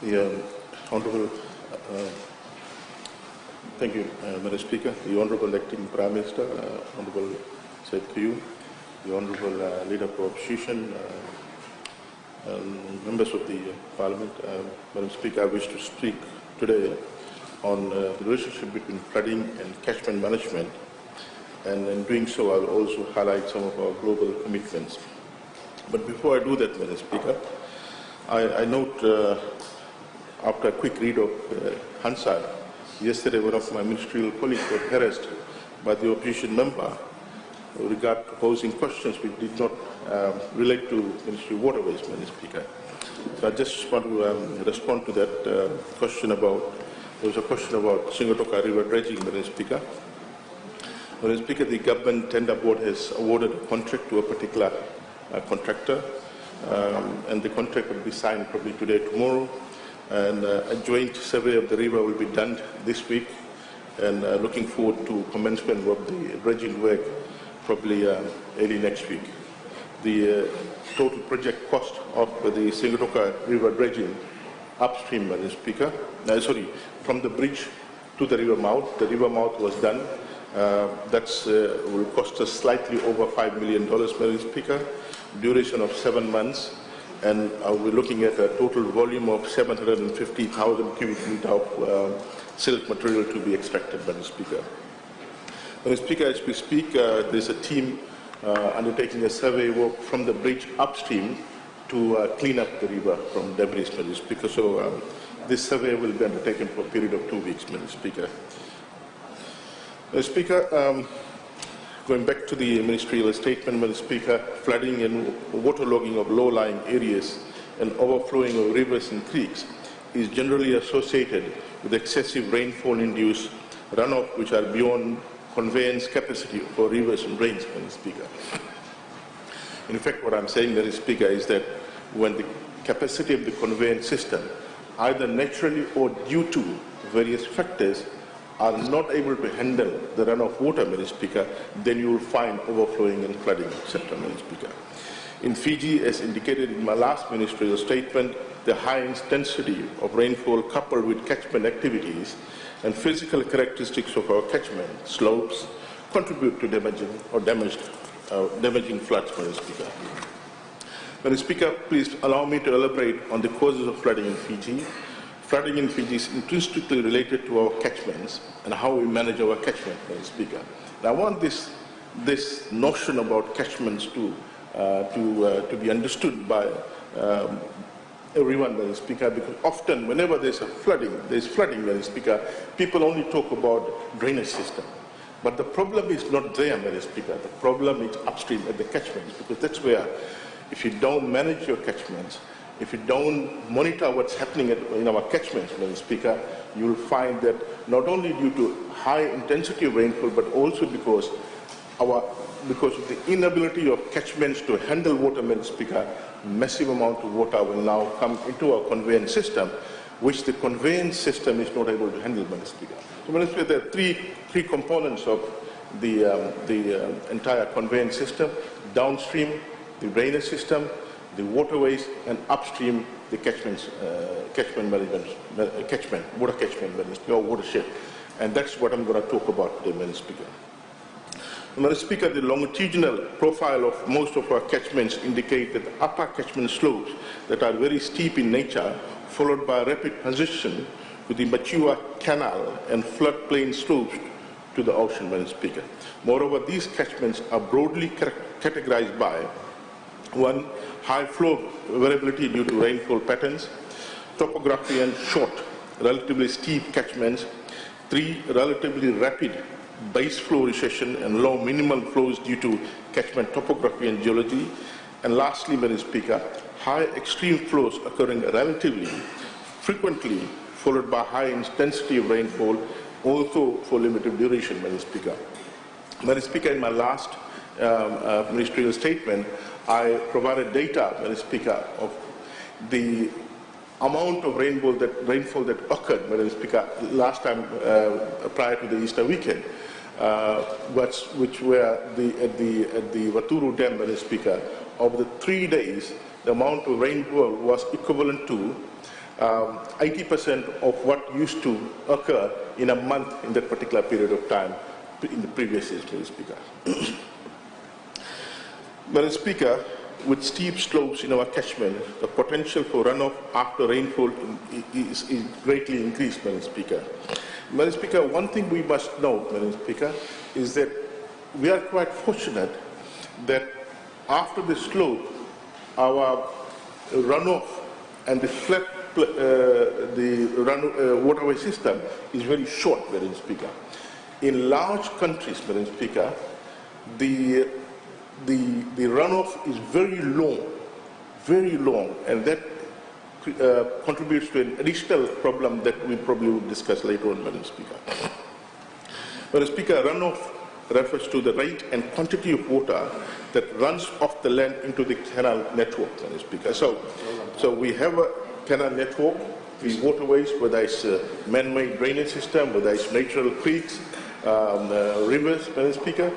The Honourable, thank you, Madam Speaker. The Honourable Acting Prime Minister, Honourable Said Kayu, the Honourable Leader for Opposition, members of the Parliament. Madam Speaker, I wish to speak today on the relationship between flooding and catchment management, and in doing so, I will also highlight some of our global commitments. But before I do that, Madam Speaker, I note, after a quick read of Hansard, yesterday one of my ministerial colleagues was harassed by the opposition member with regard to posing questions which did not relate to Ministerial Waterways, Madam Speaker. So I just want to respond to that question about, there was a question about Singotoka River dredging, Madam Speaker. Madam Speaker, the Government Tender Board has awarded a contract to a particular contractor, and the contract will be signed probably today, tomorrow. And a joint survey of the river will be done this week, and looking forward to commencement of the dredging work probably early next week. The total project cost of the Singotoka River dredging upstream, Madam Speaker, from the bridge to the river mouth was done. That will cost us slightly over $5 million, Madam Speaker, duration of 7 months. And we're looking at a total volume of 750,000 cubic meter of silt material to be extracted, Madam Speaker. Madam Speaker, as we speak, there's a team undertaking a survey work from the bridge upstream to clean up the river from debris, Madam Speaker. So this survey will be undertaken for a period of 2 weeks, Madam Speaker. Madam Speaker, going back to the ministerial statement, Madam Speaker, flooding and waterlogging of low-lying areas and overflowing of rivers and creeks is generally associated with excessive rainfall-induced runoff which are beyond conveyance capacity for rivers and drains, Madam Speaker. In fact, what I'm saying, Madam Speaker, is that when the capacity of the conveyance system, either naturally or due to various factors, are not able to handle the runoff water, Madam Speaker, then you will find overflowing and flooding, etc., Madam Speaker. In Fiji, as indicated in my last ministerial statement, the high intensity of rainfall coupled with catchment activities and physical characteristics of our catchment slopes contribute to damaging floods, Madam Speaker. Madam Speaker, please allow me to elaborate on the causes of flooding in Fiji. Flooding in Fiji is intrinsically related to our catchments and how we manage our catchment, Madam Speaker. And I want this notion about catchments to be understood by everyone, Madam Speaker, because often whenever there's flooding, Madam Speaker, people only talk about drainage system. But the problem is not there, Madam Speaker. The problem is upstream at the catchments, because that's where, if you don't manage your catchments, if you don't monitor what's happening in our catchments, Madam Speaker, you will find that not only due to high intensity of rainfall, but also because of the inability of catchments to handle water, Madam Speaker, massive amount of water will now come into our conveyance system, which the conveyance system is not able to handle, Madam Speaker. So, Madam Speaker, there are three components of the entire conveyance system: downstream, the drainage system, the waterways, and upstream, the catchment management, water catchment management, or watershed. And that's what I'm going to talk about today, Madam Speaker. Madam Speaker, the longitudinal profile of most of our catchments indicate that the upper catchment slopes that are very steep in nature, followed by a rapid transition to the mature canal and floodplain slopes to the ocean, Madam Speaker. Moreover, these catchments are broadly categorized by: 1, high flow variability due to rainfall patterns; topography and short, relatively steep catchments; 3, relatively rapid base flow recession and low minimal flows due to catchment topography and geology; and lastly, Madam Speaker, high extreme flows occurring relatively frequently, followed by high intensity of rainfall, also for limited duration, Madam Speaker. Madam Speaker, in my last ministerial statement, I provided data, Madam Speaker, of the amount of rainfall that occurred, Madam Speaker, last time prior to the Easter weekend, which were at the Waturu Dam, Madam Speaker. Of the 3 days, the amount of rainfall was equivalent to 80% of what used to occur in a month in that particular period of time in the previous years, Mr. Speaker. Mr. Speaker, with steep slopes in our catchment, the potential for runoff after rainfall is greatly increased, Mr. Speaker. Mr. Speaker, one thing we must know, Mr. Speaker, is that we are quite fortunate that after the slope, our runoff and the flat waterway system is very short, Mr. Speaker. In large countries, Mr. Speaker, the runoff is very long, and that contributes to an additional problem that we probably will discuss later on, Madam Speaker. Madam Speaker, runoff refers to the rate and quantity of water that runs off the land into the canal network, Madam Speaker. So we have a canal network, these waterways, whether it's a man-made drainage system, whether it's natural creeks, rivers, Madam Speaker.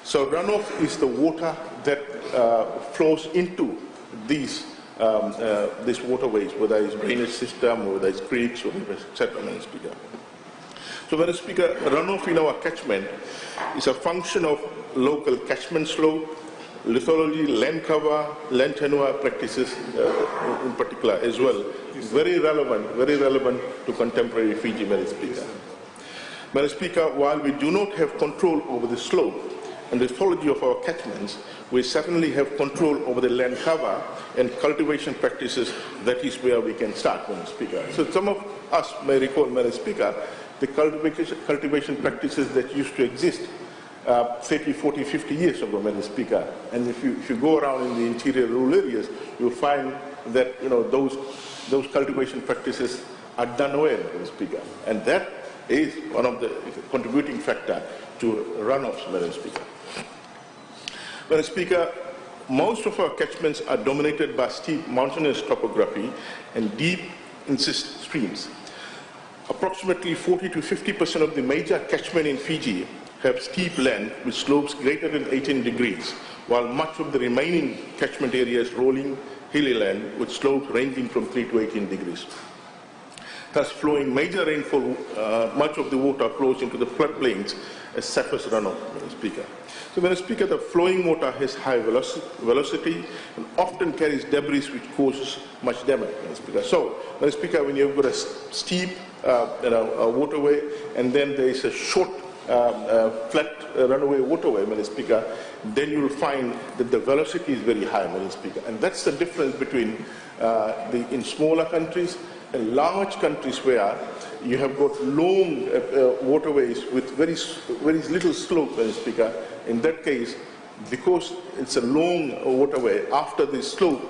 So runoff is the water that flows into these waterways, whether it's drainage system, or whether it's creeks, or rivers, etc., Madam Speaker. So, Madam Speaker, runoff in our catchment is a function of local catchment slope, lithology, land cover, land tenure practices in particular as well. Very relevant to contemporary Fiji, Madam Speaker. Madam Speaker, while we do not have control over the slope and the lithology of our catchments, we certainly have control over the land cover and cultivation practices. That is where we can start, Madam Speaker. So some of us may recall, Madam Speaker, the cultivation practices that used to exist 30, 40, 50 years ago, Madam Speaker. And if you go around in the interior rural areas, you'll find that those cultivation practices are done away, Madam Speaker. And that is one of the contributing factor to runoffs, Madam Speaker. Madam Speaker, most of our catchments are dominated by steep mountainous topography and deep incest streams. Approximately 40 to 50% of the major catchment in Fiji have steep land with slopes greater than 18 degrees, while much of the remaining catchment area is rolling, hilly land with slopes ranging from 3 to 18 degrees. Thus, flowing major rainfall, much of the water flows into the floodplains as surface runoff, Madam Speaker. So, Madam Speaker, the flowing water has high velocity and often carries debris which causes much damage, Madam Speaker. So, Madam Speaker, when you've got a steep a waterway and then there is a short flat runaway waterway, Madam Speaker, then you will find that the velocity is very high, Madam Speaker. And that's the difference between in smaller countries and large countries where you have got long waterways with very little slope, Madam Speaker. In that case, because it's a long waterway, after the slope,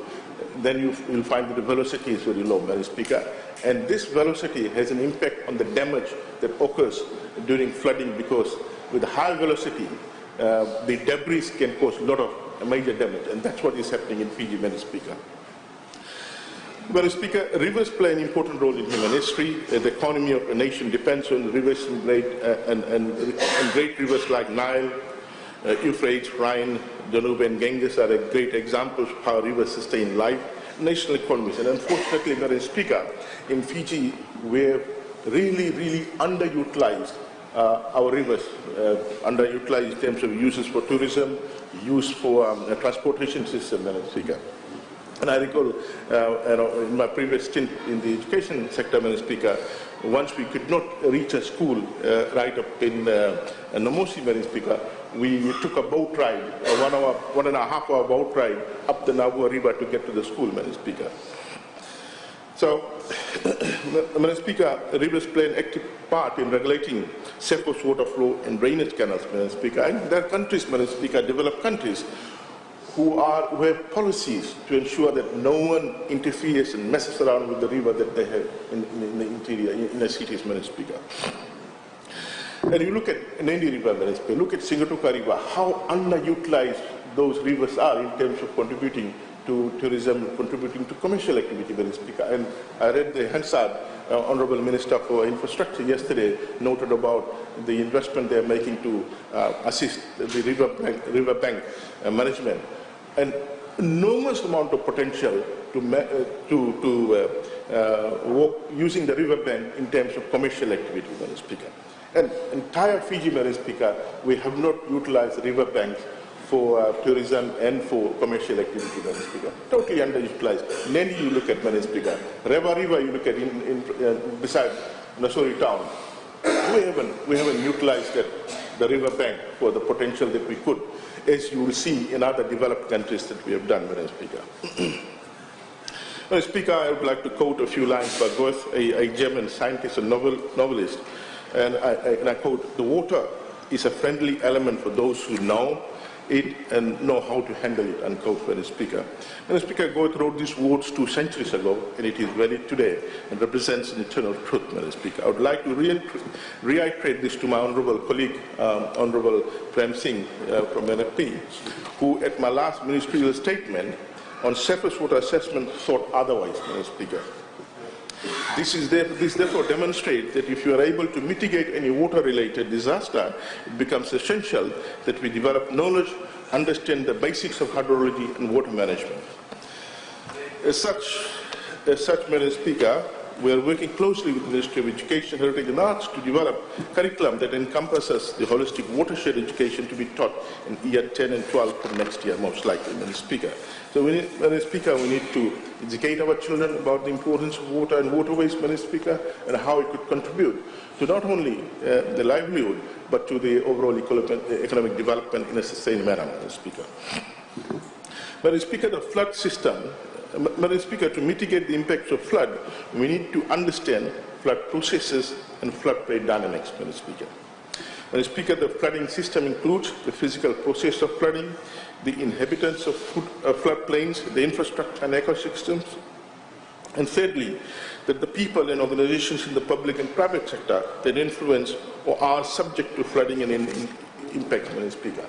then you'll find that the velocity is very low, Madam Speaker. And this velocity has an impact on the damage that occurs during flooding, because with high velocity, the debris can cause a lot of major damage, and that's what is happening in Fiji, Madam Speaker. Madam Speaker, rivers play an important role in human history. The economy of a nation depends on rivers and great rivers like Nile, Euphrates, Rhine, Danube, and Ganges are a great examples of how rivers sustain life, national economies. And unfortunately, Madam Speaker, in Fiji, we're really underutilized our rivers, underutilized in terms of uses for tourism, use for transportation system, Madam Speaker. And I recall in my previous stint in the education sector, Madam Speaker, once we could not reach a school right up in Namosi, Madam Speaker, we took a boat ride, a 1.5 hour boat ride up the Navua River to get to the school, Madam Speaker. So, Madam Speaker, rivers play an active part in regulating surface water flow and drainage canals, Madam Speaker. And there are countries, Madam Speaker, developed countries, who have policies to ensure that no one interferes and messes around with the river that they have in the interior, in the cities, Madam Speaker. And you look at Nandi River, Madam Speaker, look at Singatuka River, how underutilized those rivers are in terms of contributing to tourism, contributing to commercial activity, Madam Speaker. And I read the Hansard, Honourable Minister for Infrastructure yesterday, noted about the investment they are making to assist the river bank management. An enormous amount of potential to using the riverbank in terms of commercial activity, Madam Speaker. And entire Fiji, Madam Speaker, we have not utilized riverbanks for tourism and for commercial activity, Madam Speaker. Totally underutilized. Then you look at, Madam Speaker, River, you look at beside Nasori town. We haven't utilized the riverbank for the potential that we could, as you will see in other developed countries that we have done, Madam Speaker. Madam Speaker, I would like to quote a few lines by Goethe, a German scientist and novelist, and I quote, "The water is a friendly element for those who know it and know how to handle it," unquote, Madam Speaker. Madam Speaker, Goethe wrote these words 2 centuries ago, and it is valid today and represents an eternal truth, Madam Speaker. I would like to reiterate this to my honourable colleague, Honourable Prem Singh from NFP, who at my last ministerial statement on surface water assessment thought otherwise, Madam Speaker. This therefore demonstrates that if you are able to mitigate any water-related disaster, it becomes essential that we develop knowledge, understand the basics of hydrology and water management. As such, Madam Speaker, we are working closely with the Ministry of Education, Heritage and Arts to develop curriculum that encompasses the holistic watershed education to be taught in year 10 and 12 for next year, most likely, Madam Speaker. So, Madam Speaker, we need to educate our children about the importance of water and waterways, Madam Speaker, and how it could contribute to not only the livelihood, but to the overall economic development in a sustained manner, Madam Speaker. Madam Speaker, the flood system, Madam Speaker, to mitigate the impacts of flood, we need to understand flood processes and floodplain dynamics, Madam Speaker. Madam Speaker, the flooding system includes the physical process of flooding, the inhabitants of floodplains, the infrastructure and ecosystems, and thirdly, that the people and organizations in the public and private sector that influence or are subject to flooding and impact, Madam Speaker.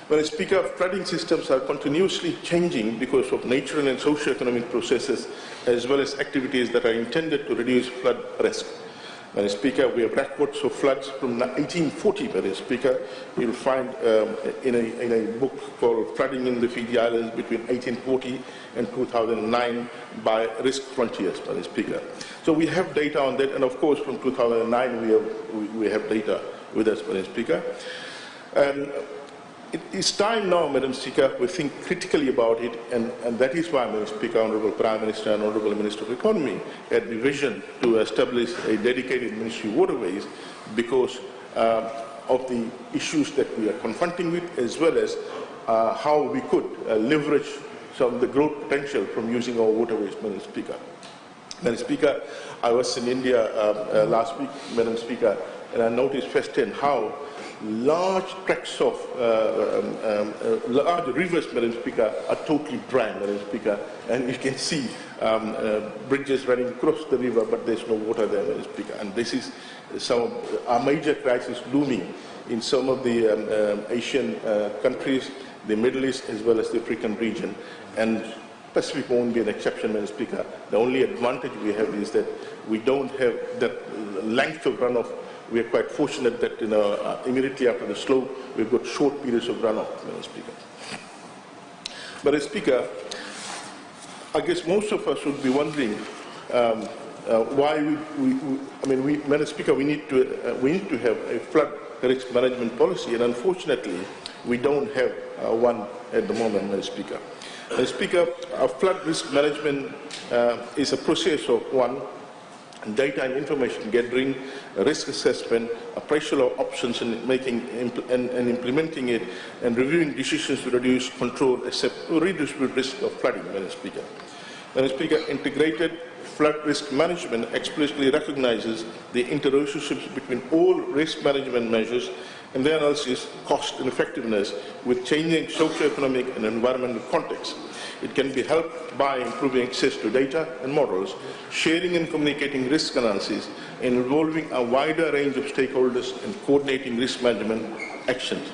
Madam Speaker, flooding systems are continuously changing because of natural and socio-economic processes as well as activities that are intended to reduce flood risk. Madam Speaker, we have records of floods from 1840, Madam Speaker. You'll find in a book called Flooding in the Fiji Islands between 1840 and 2009 by Risk Frontiers, Madam Speaker. So we have data on that, and of course from 2009 we have data with us, Madam Speaker. And it is time now, Madam Speaker, we think critically about it, and that is why, Madam Speaker, Honourable Prime Minister and Honourable Minister of Economy had the vision to establish a dedicated Ministry of Waterways because of the issues that we are confronting with, as well as how we could leverage some of the growth potential from using our waterways, Madam Speaker. Madam Speaker, I was in India last week, Madam Speaker, and I noticed firsthand how large tracts of large rivers, Madam Speaker, are totally dry, Madam Speaker, and you can see bridges running across the river, but there's no water there, Madam Speaker. And this is some of our major crisis looming in some of the Asian countries, the Middle East, as well as the African region. And Pacific won't be an exception, Madam Speaker. The only advantage we have is that we don't have that length of runoff. We are quite fortunate that immediately after the slope, we've got short periods of runoff, Madam Speaker. Madam Speaker, I guess most of us would be wondering why Madam Speaker, we need to have a flood risk management policy, and unfortunately, we don't have one at the moment, Madam Speaker. Madam Speaker, flood risk management is a process of data and information gathering, risk assessment, appraisal of options, and and implementing it, and reviewing decisions to reduce, control, reduce risk of flooding, Madam Speaker. Madam Speaker, integrated flood risk management explicitly recognizes the interrelationships between all risk management measures and their analysis, cost and effectiveness with changing socio-economic and environmental context. It can be helped by improving access to data and models, sharing and communicating risk analysis, and involving a wider range of stakeholders in coordinating risk management actions.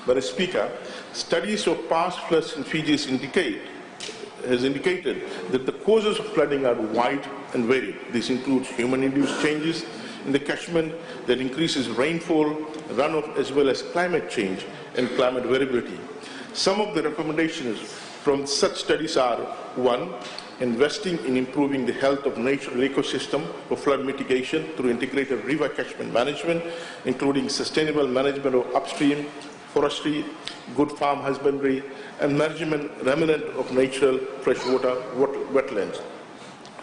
Madam Speaker, studies of past floods in Fiji has indicated that the causes of flooding are wide and varied. This includes human-induced changes in the catchment that increases rainfall, runoff, as well as climate change and climate variability. Some of the recommendations From such studies are: 1. Investing in improving the health of natural ecosystem for flood mitigation through integrated river catchment management, including sustainable management of upstream, forestry, good farm husbandry, and management remnant of natural freshwater wetlands.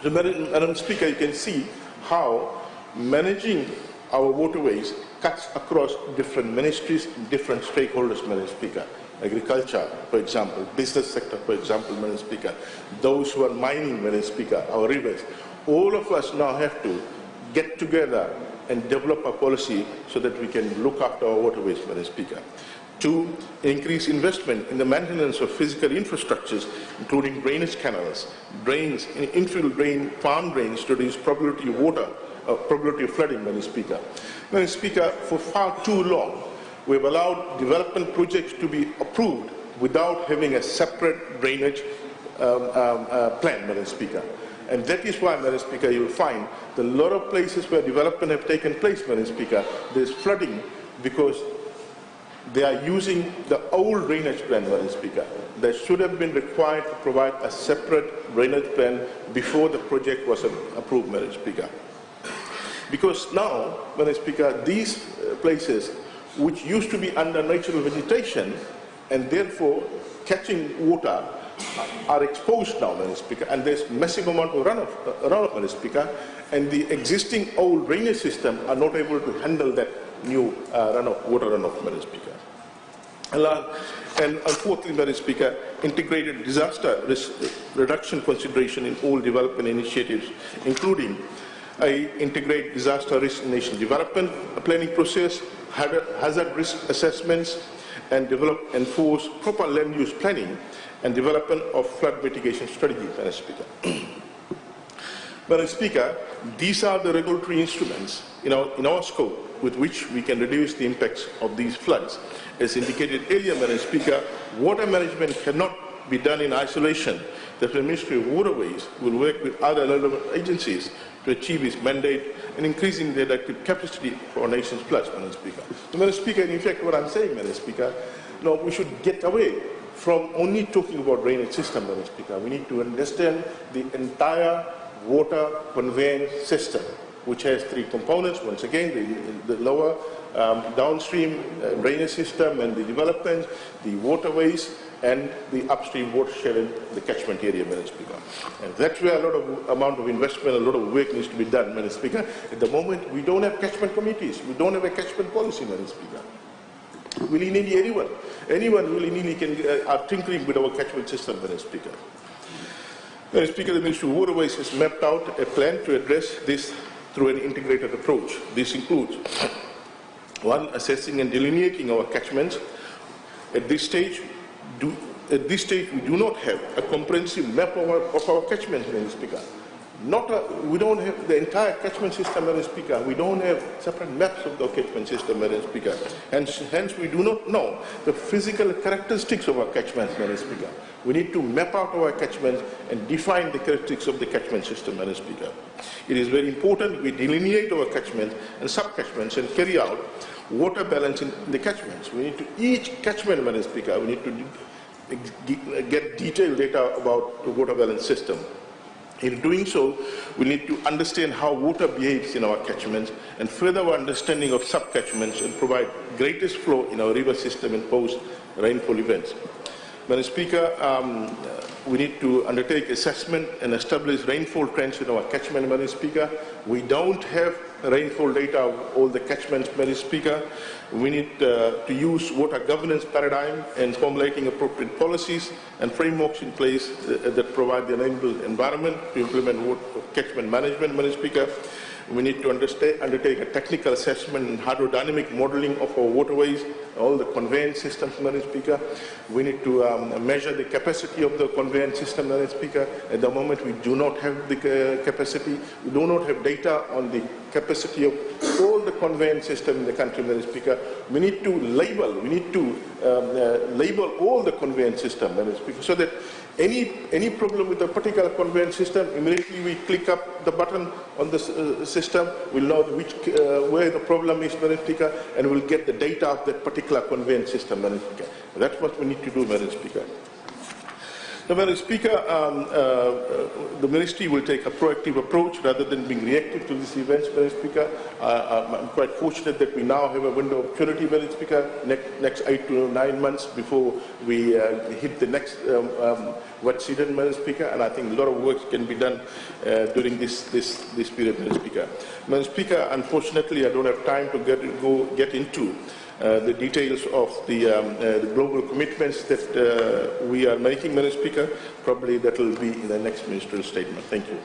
So, Madam Speaker, you can see how managing our waterways cuts across different ministries, different stakeholders, Madam Speaker. Agriculture, for example, business sector, for example, Madam Speaker, those who are mining, Madam Speaker, our rivers. All of us now have to get together and develop a policy so that we can look after our waterways, Madam Speaker. 2, increase investment in the maintenance of physical infrastructures, including drainage canals, drains, infill drain, farm drains to reduce probability of water, probability of flooding, Madam Speaker. Madam Speaker, for far too long, we have allowed development projects to be approved without having a separate drainage plan, Madam Speaker. And that is why, Madam Speaker, you will find that a lot of places where development have taken place, Madam Speaker, there is flooding because they are using the old drainage plan, Madam Speaker. They should have been required to provide a separate drainage plan before the project was approved, Madam Speaker. Because now, Madam Speaker, these places which used to be under natural vegetation and therefore catching water are exposed now, Madam Speaker, and there's massive amount of runoff, Madam Speaker, and the existing old drainage system are not able to handle that new water runoff, Madam Speaker. And unfortunately, Madam Speaker, integrated disaster risk reduction consideration in all development initiatives, including integrate disaster risk in national development planning process, hazard risk assessments, and develop, enforce proper land use planning and development of flood mitigation strategies, Madam Speaker. Madam Speaker, these are the regulatory instruments in our scope with which we can reduce the impacts of these floods. As indicated earlier, Madam Speaker, water management cannot be done in isolation. The Ministry of Waterways will work with other relevant agencies to achieve its mandate and increasing the adaptive capacity for our nation's floods, Madam Speaker. So, Madam Speaker, in fact, what I'm saying, Madam Speaker, we should get away from only talking about drainage system, Madam Speaker. We need to understand the entire water conveyance system, which has 3 components. Once again, the lower downstream drainage system and the development, the waterways, and the upstream watershed in the catchment area, Madam Speaker. And that's where a lot of amount of investment, a lot of work needs to be done, Madam Speaker. At the moment, we don't have catchment committees. We don't have a catchment policy, Madam Speaker. Willy-nilly, anyone willy-nilly are tinkering with our catchment system, Madam Speaker. Madam Speaker, the Ministry of Waterways has mapped out a plan to address this through an integrated approach. This includes 1, assessing and delineating our catchments. At this stage, we do not have a comprehensive map of our catchments, Madam Speaker. We don't have the entire catchment system, Madam Speaker. We don't have separate maps of the catchment system, Madam Speaker. Hence, we do not know the physical characteristics of our catchments, Madam Speaker. We need to map out our catchments and define the characteristics of the catchment system, Madam Speaker. It is very important we delineate our catchments and sub-catchments and carry out water balance in the catchments. We need to, each catchment, Madam Speaker, we need to get detailed data about the water balance system. In doing so, we need to understand how water behaves in our catchments and further our understanding of sub-catchments and provide greatest flow in our river system in post-rainfall events. Madam Speaker, we need to undertake assessment and establish rainfall trends in our catchment, Madam Speaker. We don't have rainfall data of all the catchments, Madam Speaker. We need to use water governance paradigm and formulating appropriate policies and frameworks in place that provide the enabled environment to implement water catchment management, Madam Speaker. We need to undertake a technical assessment and hydrodynamic modeling of our waterways, all the conveyance systems, Madam Speaker. We need to measure the capacity of the conveyance system, Madam Speaker. At the moment, we do not have the capacity. We do not have data on the capacity of all the conveyance system in the country, Madam Speaker. We need to label. We need to label all the conveyance system, Madam Speaker, so that any problem with a particular conveyance system, immediately we click up the button on the system, we'll know where the problem is, Madam Speaker, and we'll get the data of that particular conveyance system, Madam Speaker. That's what we need to do, Madam Speaker. Now, Madam Speaker, the Ministry will take a proactive approach rather than being reactive to these events, Madam Speaker. I'm quite fortunate that we now have a window of opportunity, Madam Speaker, next 8 to 9 months before we hit the next wet season, Madam Speaker, and I think a lot of work can be done during this period, Madam Speaker. Madam Speaker, unfortunately, I don't have time to get into the details of the global commitments that we are making, Madam Speaker. Probably that will be in the next ministerial statement. Thank you.